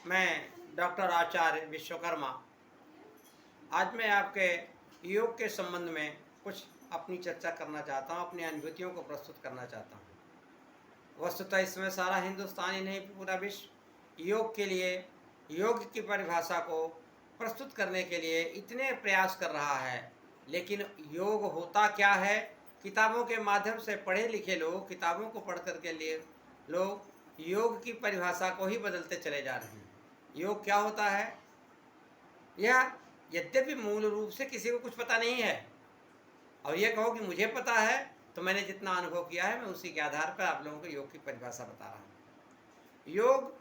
मैं डॉक्टर आचार्य विश्वकर्मा। आज मैं आपके योग के संबंध में कुछ अपनी चर्चा करना चाहता हूँ, अपनी अनुभूतियों को प्रस्तुत करना चाहता हूँ। वस्तुतः इसमें सारा हिंदुस्तान ही नहीं, पूरा विश्व योग के लिए, योग की परिभाषा को प्रस्तुत करने के लिए इतने प्रयास कर रहा है। लेकिन योग होता क्या है? किताबों के माध्यम से पढ़े लिखे लोग, किताबों को पढ़ कर के लिए लोग योग की परिभाषा को ही बदलते चले जा रहे हैं। योग क्या होता है, यह यद्यपि मूल रूप से किसी को कुछ पता नहीं है। और यह कहो कि मुझे पता है, तो मैंने जितना अनुभव किया है मैं उसी के आधार पर आप लोगों को योग की परिभाषा बता रहा हूँ। योग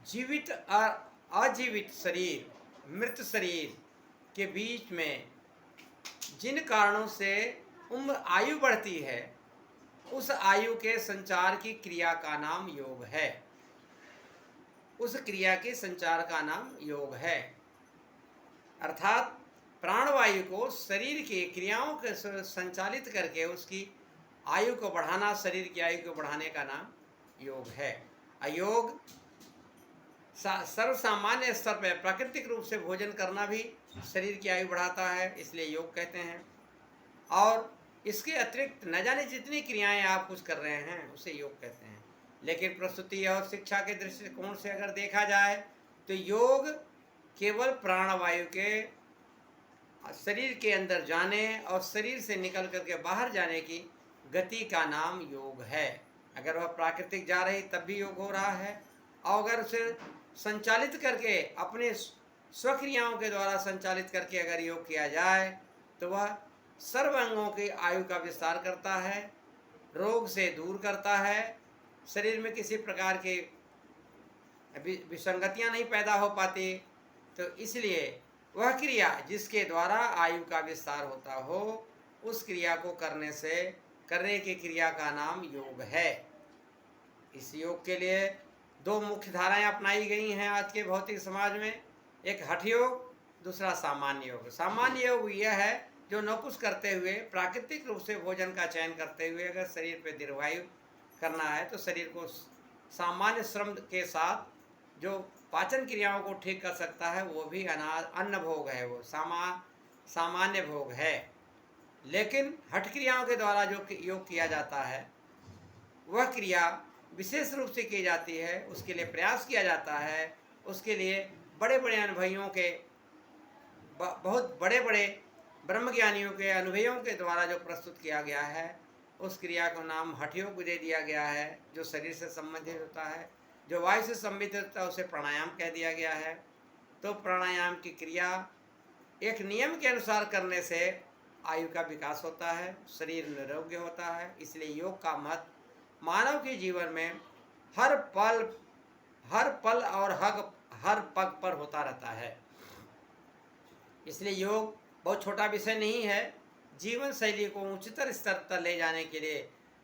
जीवित और अजीवित शरीर, मृत शरीर के बीच में जिन कारणों से उम्र आयु बढ़ती है, उस आयु के संचार की क्रिया का नाम योग है। उस क्रिया के संचार का नाम योग है। अर्थात प्राणवायु को शरीर की क्रियाओं के संचालित करके उसकी आयु को बढ़ाना, शरीर की आयु को बढ़ाने का नाम योग है। योग सर्वसामान्य स्तर पर प्राकृतिक रूप से भोजन करना भी शरीर की आयु बढ़ाता है, इसलिए योग कहते हैं। और इसके अतिरिक्त न जाने जितनी क्रियाएं आप कुछ कर रहे हैं उसे योग कहते हैं। लेकिन प्रस्तुति और शिक्षा के दृष्टिकोण से अगर देखा जाए तो योग केवल प्राणवायु के शरीर के अंदर जाने और शरीर से निकल करके बाहर जाने की गति का नाम योग है। अगर वह प्राकृतिक जा रही तब भी योग हो रहा है, और अगर उसे संचालित करके अपने स्वक्रियाओं के द्वारा संचालित करके अगर योग किया जाए तो वह सर्व अंगों की आयु का विस्तार करता है, रोग से दूर करता है, शरीर में किसी प्रकार की विसंगतियां नहीं पैदा हो पाती। तो इसलिए वह क्रिया जिसके द्वारा आयु का विस्तार होता हो, उस क्रिया को करने की क्रिया का नाम योग है। इस योग के लिए दो मुख्य धाराएं अपनाई गई हैं आज के भौतिक समाज में। एक हठ योग, दूसरा सामान्य योग। सामान्य योग यह है जो न कुछ करते हुए, प्राकृतिक रूप से भोजन का चयन करते हुए अगर शरीर पर दीर्घायु करना है तो शरीर को सामान्य श्रम के साथ जो पाचन क्रियाओं को ठीक कर सकता है वो भी अन्न भोग है, वो सामान्य भोग है। लेकिन हठ क्रियाओं के द्वारा जो योग किया जाता है वह क्रिया विशेष रूप से की जाती है, उसके लिए प्रयास किया जाता है, उसके लिए बड़े बड़े अनुभवियों के, बहुत बड़े बड़े ब्रह्मज्ञानियों के अनुभवों के द्वारा जो प्रस्तुत किया गया है, उस क्रिया को नाम हठ योग दे दिया गया है। जो शरीर से संबंधित होता है, जो वायु से संबंधित होता है, उसे प्राणायाम कह दिया गया है। तो प्राणायाम की क्रिया एक नियम के अनुसार करने से आयु का विकास होता है, शरीर निरोगी होता है। इसलिए योग का महत्व मानव के जीवन में हर पल और हर पग पर होता रहता है। इसलिए योग बहुत छोटा विषय नहीं है जीवन शैली को उच्चतर स्तर तक ले जाने के लिए,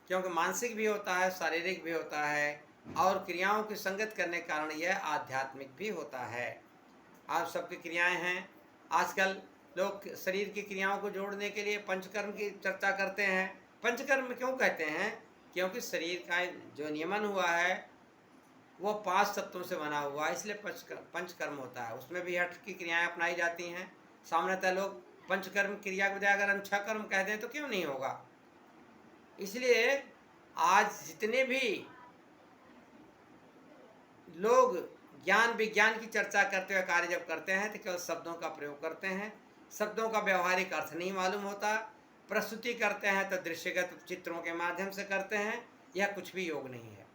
क्योंकि मानसिक भी होता है, शारीरिक भी होता है, और क्रियाओं की संगत करने के कारण यह आध्यात्मिक भी होता है। आप सबकी क्रियाएं हैं। आजकल लोग शरीर की क्रियाओं को जोड़ने के लिए पंचकर्म की चर्चा करते हैं। पंचकर्म क्यों कहते हैं? क्योंकि शरीर का जो नियमन हुआ है वो 5 तत्वों से बना हुआ है, इसलिए पंचकर्म होता है। उसमें भी हठ की क्रियाएं अपनाई जाती हैं। सामान्यतः लोग पंचकर्म क्रिया के बजाय अगर हम 6 कर्म कह दें तो क्यों नहीं होगा। इसलिए आज जितने भी लोग ज्ञान विज्ञान की चर्चा करते हुए कार्य जब करते हैं तो केवल शब्दों का प्रयोग करते हैं, शब्दों का व्यवहारिक अर्थ नहीं मालूम होता। प्रस्तुति करते हैं तो दृश्यगत चित्रों के माध्यम से करते हैं, यह कुछ भी योग नहीं है।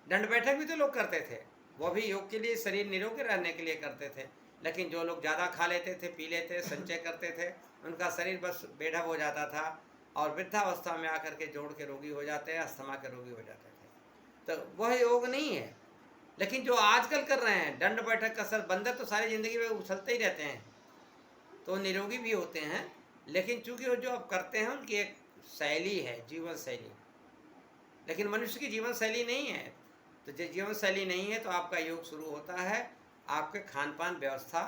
दंड बैठक भी तो लोग करते थे, वो भी योग के लिए, शरीर निरोगी रहने के लिए करते थे। लेकिन जो लोग ज़्यादा खा लेते थे, पी लेते, संचय करते थे, उनका शरीर बस बेढब हो जाता था और वृद्धावस्था में आकर के जोड़ के रोगी हो जाते हैं, अस्थमा के रोगी हो जाते थे। तो वह योग नहीं है। लेकिन जो आजकल कर रहे हैं दंड बैठक का सर, बंदर तो सारी ज़िंदगी में उछलते ही रहते हैं तो निरोगी भी होते हैं। लेकिन चूँकि वो जो अब करते हैं उनकी एक शैली है, जीवन शैली। लेकिन मनुष्य की जीवन शैली नहीं है। तो जो जीवन शैली नहीं है तो आपका योग शुरू होता है आपके खान पान व्यवस्था,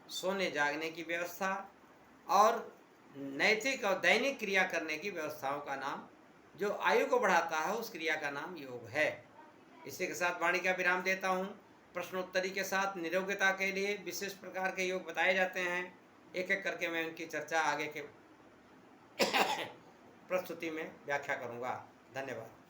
सोने जागने की व्यवस्था और नैतिक और दैनिक क्रिया करने की व्यवस्थाओं का नाम, जो आयु को बढ़ाता है उस क्रिया का नाम योग है। इसी के साथ वाणी का विराम देता हूँ। प्रश्नोत्तरी के साथ निरोगता के लिए विशेष प्रकार के योग बताए जाते हैं। एक एक करके मैं उनकी चर्चा आगे के प्रस्तुति में व्याख्या करूँगा। धन्यवाद।